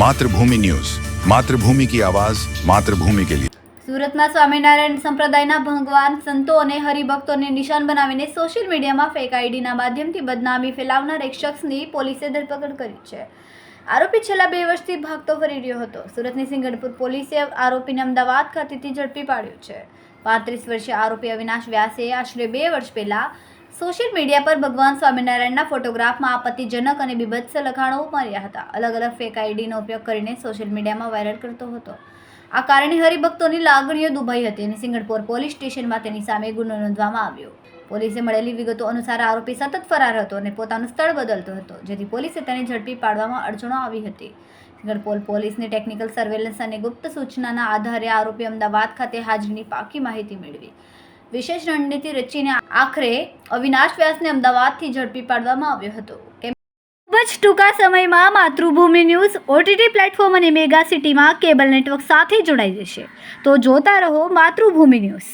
मातृभूमि न्यूज, मातृभूमि की आवाज, मातृभूमि के लिए। સુરતમાં સ્વામિનારાયણ સંપ્રદાયના ભગવાન સંતો અને હરિભક્તોને નિશાન બનાવીને સોશિયલ મીડિયામાં ફેક આઈડીના માધ્યમથી બદનામી ફેલાવનાર એક શખ્સની પોલીસે ધરપકડ કરી છે. આરોપી છેલ્લા 2 વર્ષથી ભાગતો ફરી રહ્યો હતો. સુરતની સિંગણપુર પોલીસે આરોપીને અમદાવાદ ખાતેથી ઝડપી પાડ્યો છે. 35 વર્ષીય આરોપી અવિનાશ વ્યાસે આશરે 2 વર્ષ પહેલા સોશિયલ મીડિયા પર ભગવાન સ્વામિનારાયણના ફોટોગ્રાફમાં આપત્તિજનક અને બીભત્સ લખાણો ઉમેર્યા હતા. અલગ અલગ ફેક આઈડીનો ઉપયોગ કરીને સોશિયલ મીડિયામાં વાયરલ કરતો હતો. આ કારણે હરિભક્તોની લાગણીઓ દુભાઈ હતી અને સિંગણપુર પોલીસ સ્ટેશનમાં તેની સામે ગુનો નોંધવામાં આવ્યો. પોલીસે મળેલી વિગતો અનુસાર આરોપી સતત ફરાર હતો અને પોતાનું સ્થળ બદલતો હતો, જેથી પોલીસે તેને ઝડપી પાડવામાં અડચણો આવી હતી. સિંગણપુર પોલીસની ટેકનિકલ સર્વેલન્સ અને ગુપ્ત સૂચનાના આધારે આરોપી અમદાવાદ ખાતે હાજરીની પાકી માહિતી મેળવી વિશેષ રણનીતિ રચીને આખરે અવિનાશ વ્યાસને અમદાવાદથી ઝડપી પાડવામાં આવ્યો હતો. ખૂબ જ ટૂંકા સમયમાં માતૃભૂમિ ન્યૂઝ OTT પ્લેટફોર્મ અને મેગા સિટીમાં કેબલ નેટવર્ક સાથે જોડાઈ જશે. તો જોતા રહો માતૃભૂમિ ન્યૂઝ.